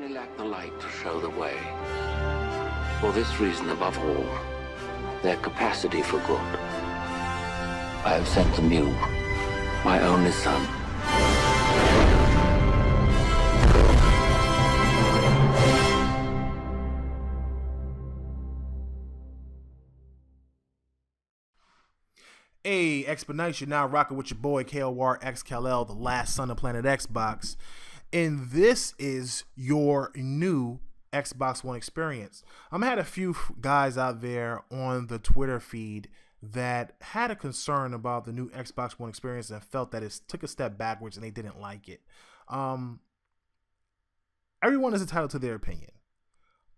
only lack the light to show the way. For this reason above all, their capacity for good. I have sent them you, my only son. Hey, Xpernite, you're now rocking with your boy KLWar XKL, the last son of Planet Xbox. And this is your new Xbox One experience. I had a few guys out there on the Twitter feed that had a concern about the new Xbox One experience and felt that it took a step backwards and they didn't like it. Everyone is entitled to their opinion.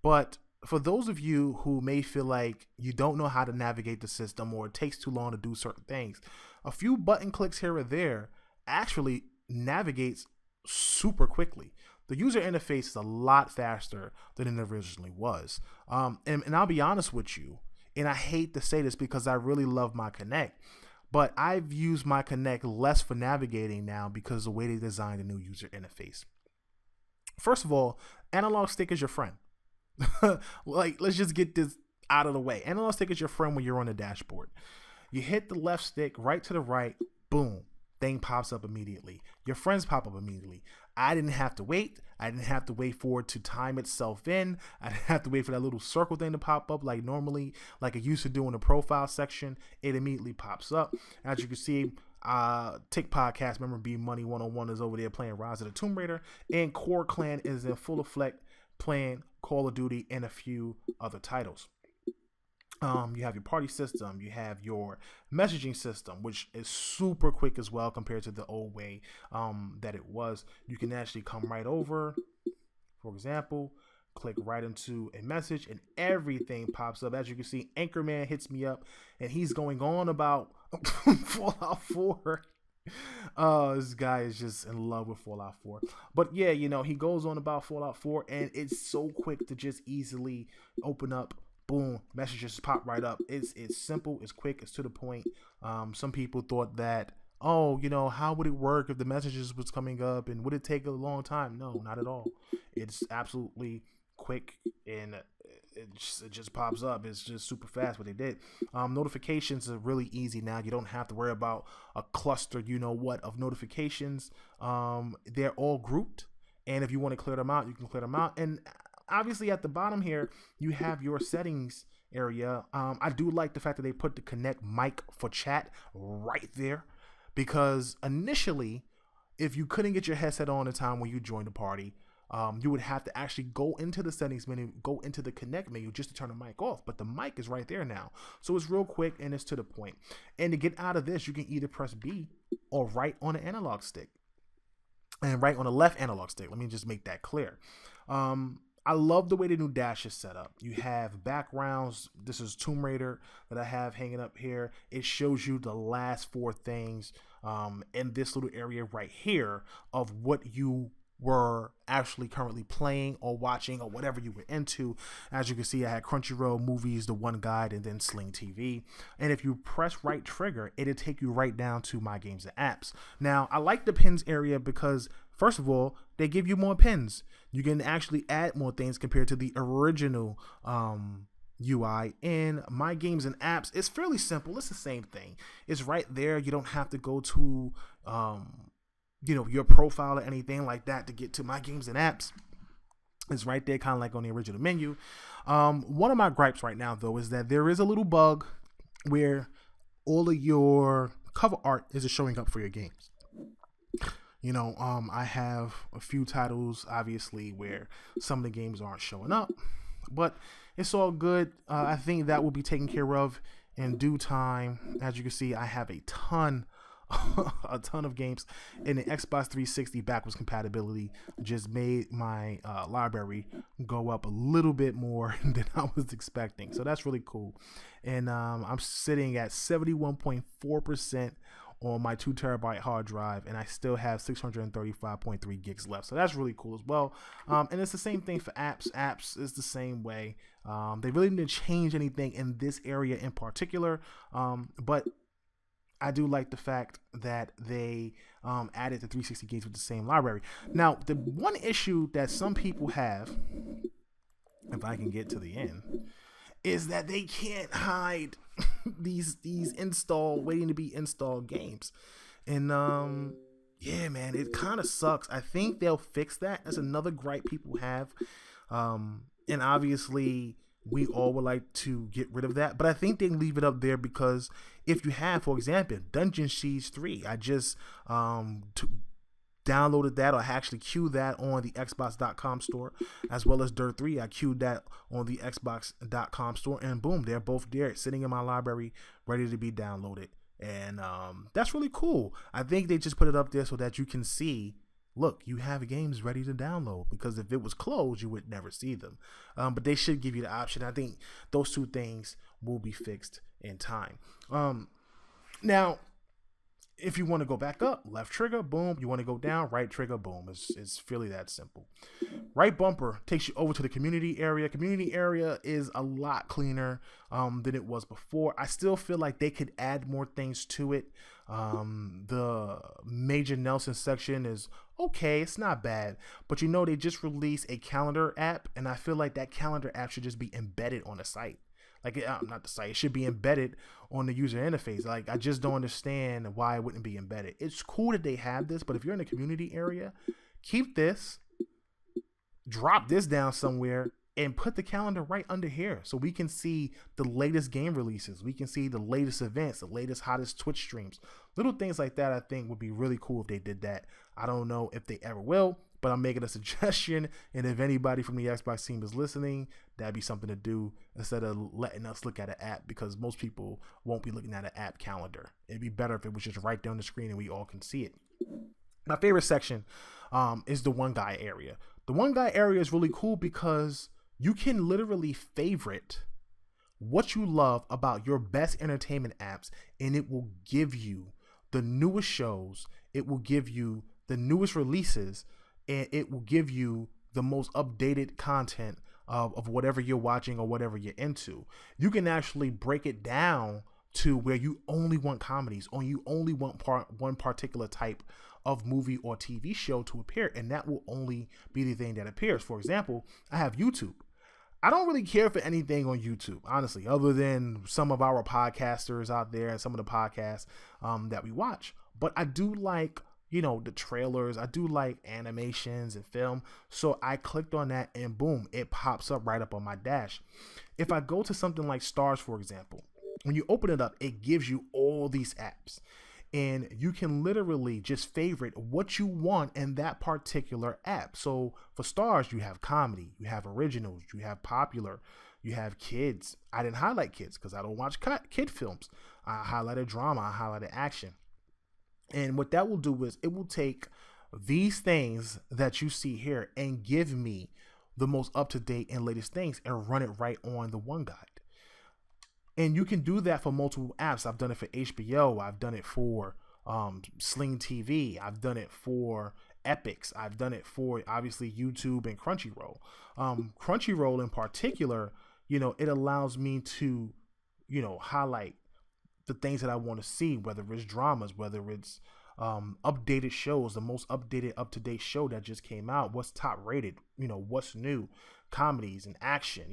But for those of you who may feel like you don't know how to navigate the system or it takes too long to do certain things, a few button clicks here or there actually navigates super quickly. The user interface is a lot faster than it originally was. And I'll be honest with you, and I hate to say this because I really love my Kinect, but I've used my Kinect less for navigating now because of the way they designed the new user interface. First of all, analog stick is your friend. Like, let's just get this out of the way. Analog stick is your friend when you're on the dashboard. You hit the left stick, right to the right, boom, thing pops up immediately. Your friends pop up immediately. I didn't have to wait. I didn't have to wait for it to time itself in. I didn't have to wait for that little circle thing to pop up like normally, like it used to do in the profile section. It immediately pops up. As you can see, Tick Podcast member B Money 101 is over there playing Rise of the Tomb Raider, and Core Clan is in full effect playing Call of Duty and a few other titles. You have your party system, you have your messaging system, which is super quick as well compared to the old way that it was. You can actually come right over, for example, click right into a message and everything pops up. As you can see, Anchorman hits me up and he's going on about Fallout 4. This guy is just in love with Fallout 4. But yeah, you know, he goes on about Fallout 4 and it's so quick to just easily open up. Boom, messages pop right up. It's simple, it's quick, it's to the point. Some people thought that, oh, you know, how would it work if the messages was coming up and would it take a long time? No, not at all. It's absolutely quick and it just pops up. It's just super fast what they did. Notifications are really easy now. You don't have to worry about a cluster, you know what, of notifications. They're all grouped, and if you want to clear them out, you can clear them out. And obviously at the bottom here, you have your settings area. I do like the fact that they put the Kinect mic for chat right there, because initially, if you couldn't get your headset on in time when you joined the party, you would have to actually go into the settings menu, go into the Kinect menu just to turn the mic off. But the mic is right there now. So it's real quick and it's to the point. And to get out of this, you can either press B or right on the analog stick. And right on the left analog stick. Let me just make that clear. I love the way the new dash is set up. You have backgrounds. This is Tomb Raider that I have hanging up here. It shows you the last 4 things in this little area right here of what you were actually currently playing or watching or whatever you were into. As you can see, I had Crunchyroll, movies, the One Guide, and then Sling TV. And if you press right trigger, it'll take you right down to My Games and Apps. Now, I like the pins area because, first of all, they give you more pins. You can actually add more things compared to the original UI. In My Games and Apps, it's fairly simple. It's the same thing. It's right there. You don't have to go to you know, your profile or anything like that to get to My Games and Apps. It's right there, kind of like on the original menu. One of my gripes right now, though, is that there is a little bug where all of your cover art isn't showing up for your games. You know, I have a few titles, obviously, where some of the games aren't showing up, but it's all good. I think that will be taken care of in due time. As you can see, I have a ton of games, and the Xbox 360 backwards compatibility just made my library go up a little bit more than I was expecting. So that's really cool. And I'm sitting at 71.4% on my 2 terabyte hard drive, and I still have 635.3 gigs left. So that's really cool as well. And it's the same thing for apps. Apps is the same way. They really didn't change anything in this area in particular, but I do like the fact that they added the 360 games with the same library. Now, the one issue that some people have, if I can get to the end, is that they can't hide these waiting to be installed games. And yeah, man, it kind of sucks. I think they'll fix that. That's another gripe people have. And obviously we all would like to get rid of that, but I think they leave it up there because if you have, for example, Dungeon Siege 3, I just downloaded that, or actually queued that on the Xbox.com store, as well as Dirt 3. I queued that on the Xbox.com store, and boom, they're both there, sitting in my library, ready to be downloaded. And that's really cool. I think they just put it up there so that you can see, look, you have games ready to download, because if it was closed, you would never see them. But they should give you the option. I think those two things will be fixed in time. Now, if you want to go back up, left trigger, boom. You want to go down, right trigger, boom. It's really that simple. Right bumper takes you over to the community area. Community area is a lot cleaner than it was before. I still feel like they could add more things to it. The Major Nelson section is okay. It's not bad. But they just released a calendar app, and I feel like that calendar app should just be embedded on the site. Like, not the site, it should be embedded on the user interface. Like, I just don't understand why it wouldn't be embedded. It's cool that they have this, but if you're in the community area, keep this, drop this down somewhere, and put the calendar right under here so we can see the latest game releases. We can see the latest events, the latest, hottest Twitch streams. Little things like that I think would be really cool if they did that. I don't know if they ever will, but I'm making a suggestion, and if anybody from the Xbox team is listening, that'd be something to do instead of letting us look at an app, because most people won't be looking at an app calendar. It'd be better if it was just right there on the screen and we all can see it. My favorite section is the one guy area. The one guy area is really cool because you can literally favorite what you love about your best entertainment apps, and it will give you the newest shows, it will give you the newest releases, and it will give you the most updated content of whatever you're watching or whatever you're into. You can actually break it down to where you only want comedies, or you only want one particular type of movie or TV show to appear, and that will only be the thing that appears. For example, I have YouTube. I don't really care for anything on YouTube, honestly, other than some of our podcasters out there and some of the podcasts that we watch. But I do like, the trailers. I do like animations and film. So I clicked on that, and boom, it pops up right up on my dash. If I go to something like Stars, for example, when you open it up, it gives you all these apps, and you can literally just favorite what you want in that particular app. So for Stars, you have comedy, you have originals, you have popular, you have kids. I didn't highlight kids because I don't watch kid films. I highlighted drama, I highlighted action. And what that will do is it will take these things that you see here and give me the most up-to-date and latest things and run it right on the One Guide. And you can do that for multiple apps. I've done it for HBO. I've done it for Sling TV. I've done it for Epix. I've done it for, obviously, YouTube and Crunchyroll. Crunchyroll in particular, it allows me to, highlight the things that I want to see, whether it's dramas, whether it's updated shows, the most updated, up-to-date show that just came out, what's top rated, what's new, comedies and action,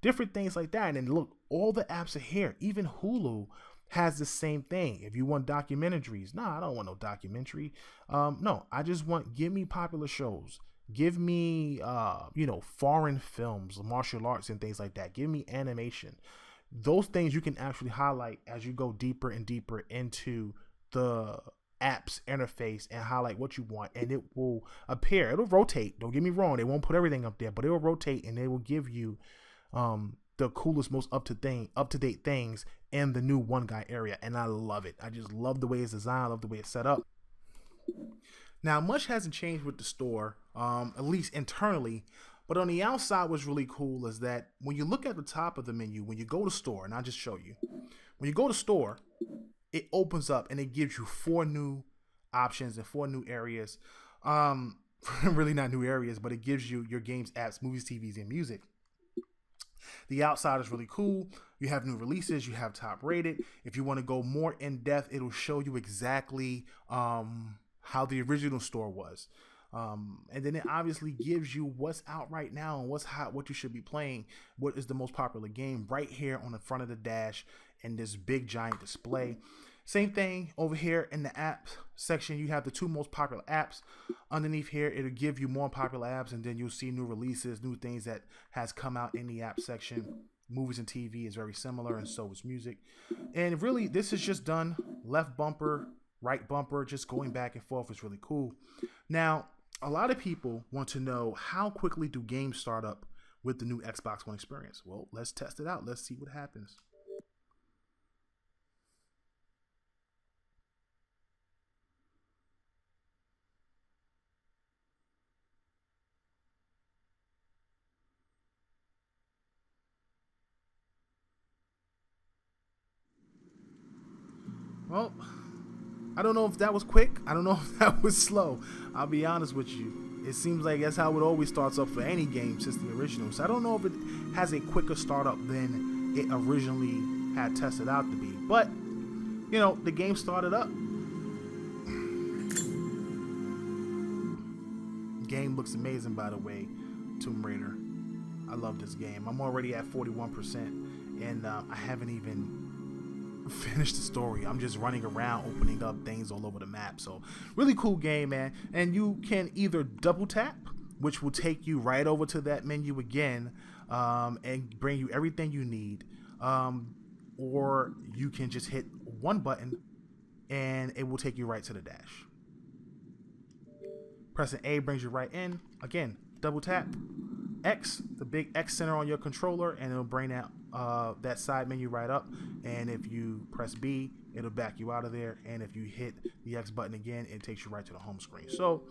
different things like that. And then look, all the apps are here. Even Hulu has the same thing. If you want documentaries, I don't want no documentary. No, I just give me popular shows. Give me, foreign films, martial arts and things like that. Give me animation. Those things you can actually highlight as you go deeper and deeper into the app's interface and highlight what you want, and it will appear. It'll rotate. Don't get me wrong. They won't put everything up there, but it will rotate, and they will give you the coolest, most up-to-date things in the new One Guy area, and I love it. I just love the way it's designed. I love the way it's set up. Now, much hasn't changed with the store, at least internally. But on the outside, what's really cool is that when you look at the top of the menu, when you go to store, and I'll just show you, when you go to store, it opens up and it gives you 4 new options and 4 new areas. Really not new areas, but it gives you your games, apps, movies, TVs, and music. The outside is really cool. You have new releases. You have top rated. If you want to go more in depth, it'll show you exactly how the original store was. And then it obviously gives you what's out right now and what's hot, what you should be playing, what is the most popular game right here on the front of the dash in this big giant display. Same thing over here in the apps section. You have the 2 most popular apps. Underneath here, it'll give you more popular apps, and then you'll see new releases, new things that has come out in the app section. Movies and TV is very similar, and so is music. And really, this is just done left bumper, right bumper, just going back and forth is really cool. Now, a lot of people want to know, how quickly do games start up with the new Xbox One experience? Well, let's test it out. Let's see what happens. Well, I don't know if that was quick. I don't know if that was slow. I'll be honest with you. It seems like that's how it always starts up for any game since the original. So I don't know if it has a quicker startup than it originally had tested out to be. But, you know, the game started up. Game looks amazing, by the way. Tomb Raider. I love this game. I'm already at 41%. And I haven't even finish the story. I'm just running around opening up things all over the map. So really cool game, man. And you can either double tap, which will take you right over to that menu again, and bring you everything you need, or you can just hit one button and it will take you right to the dash. Pressing A brings you right in. Again, double tap X, the big X center on your controller, and it'll bring that side menu right up. And if you press B, it'll back you out of there. And if you hit the X button again, it takes you right to the home screen. So,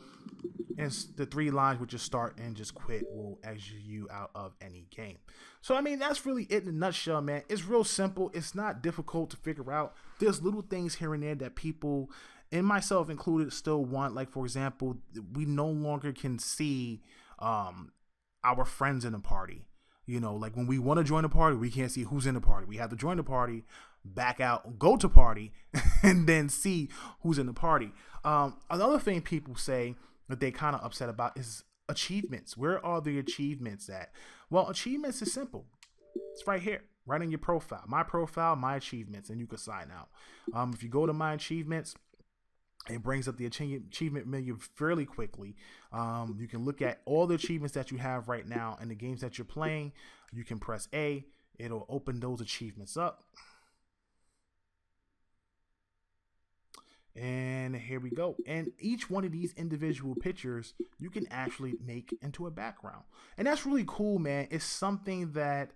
and the 3 lines, which is start and just quit, will exit you out of any game. So, I mean, that's really it in a nutshell, man. It's real simple. It's not difficult to figure out. There's little things here and there that people, and myself included, still want. Like, for example, we no longer can see our friends in the party. You know, like when we want to join a party, we can't see who's in the party. We have to join the party, back out, go to party, and then see who's in the party. Another thing people say that they kind of upset about is achievements. Where are the achievements at? Well, achievements is simple. It's right here, right in your profile. My profile, my achievements, and you can sign out. If you go to my achievements, it brings up the achievement menu fairly quickly. You can look at all the achievements that you have right now and the games that you're playing. You can press A. It'll open those achievements up. And here we go. And each one of these individual pictures, you can actually make into a background. And that's really cool, man. It's something that,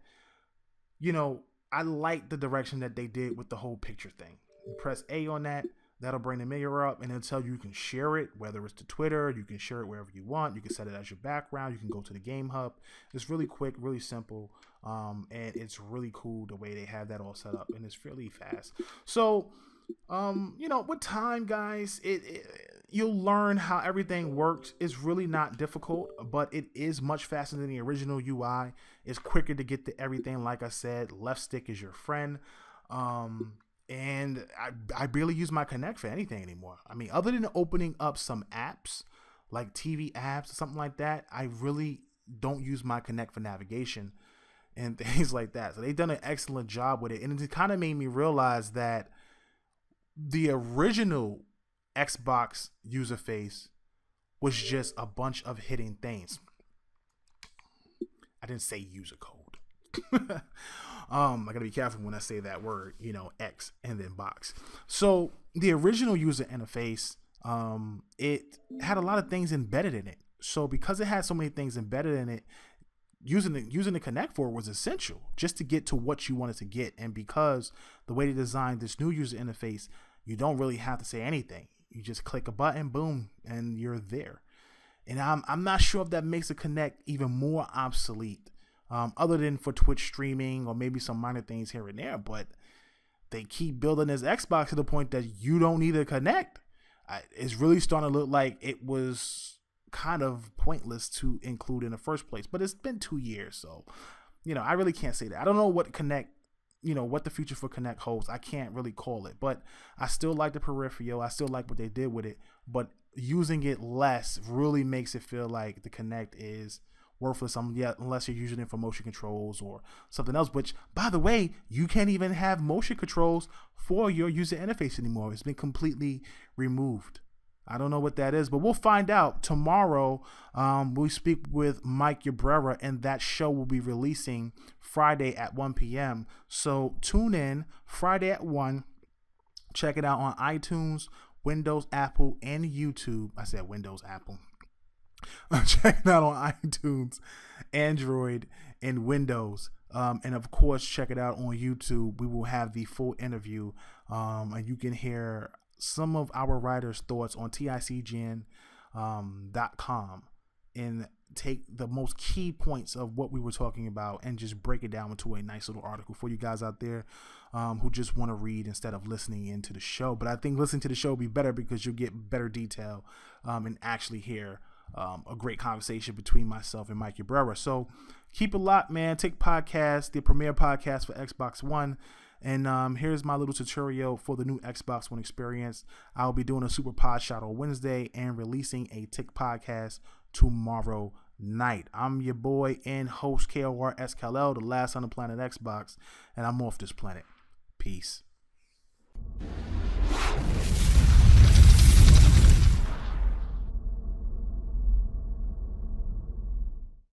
you know, I like the direction that they did with the whole picture thing. You press A on that. That'll bring the mirror up, and it'll tell you can share it, whether it's to Twitter, you can share it wherever you want. You can set it as your background. You can go to the Game Hub. It's really quick, really simple, and it's really cool the way they have that all set up, and it's fairly fast. So, you know, with time, guys, you'll learn how everything works. It's really not difficult, but it is much faster than the original UI. It's quicker to get to everything. Like I said, left stick is your friend. And I barely use my Kinect for anything anymore. I mean, other than opening up some apps, like TV apps or something like that, I really don't use my Kinect for navigation and things like that. So they've done an excellent job with it. And it kind of made me realize that the original Xbox user face was just a bunch of hidden things. I didn't say user code. I gotta be careful when I say that word, you know, X and then box. So the original user interface, it had a lot of things embedded in it. So because it had so many things embedded in it, using the Kinect for it was essential just to get to what you wanted to get. And because the way they designed this new user interface, you don't really have to say anything. You just click a button, boom, and you're there. And I'm not sure if that makes the Kinect even more obsolete. Other than for Twitch streaming or maybe some minor things here and there, but they keep building this Xbox to the point that you don't need a Kinect. It's really starting to look like it was kind of pointless to include in the first place, but it's been 2 years, so I really can't say that. I don't know what Connect, what the future for Connect holds. I can't really call it, but I still like the peripheral. I still like what they did with it, but using it less really makes it feel like the Connect is worthless unless you're using it for motion controls or something else, which, by the way, you can't even have motion controls for your user interface anymore. It's been completely removed. I don't know what that is, but we'll find out tomorrow. We speak with Mike Ybarra, and that show will be releasing Friday at 1 p.m. So tune in Friday at 1. Check it out on iTunes, Windows, Apple, and YouTube. I said Windows, Apple. Check it out on iTunes, Android, and Windows. And of course, check it out on YouTube. We will have the full interview, and you can hear some of our writers' thoughts on TICGN.com and take the most key points of what we were talking about and just break it down into a nice little article for you guys out there who just want to read instead of listening into the show. But I think listening to the show will be better because you'll get better detail and actually hear a great conversation between myself and Mike Ybarra. So keep it locked, man. Tick Podcast, the premier podcast for Xbox One. And here's my little tutorial for the new Xbox One experience. I'll be doing a Super Pod Shot on Wednesday and releasing a Tick Podcast tomorrow night. I'm your boy and host KOR SKLL, the last on the planet Xbox, and I'm off this planet. Peace.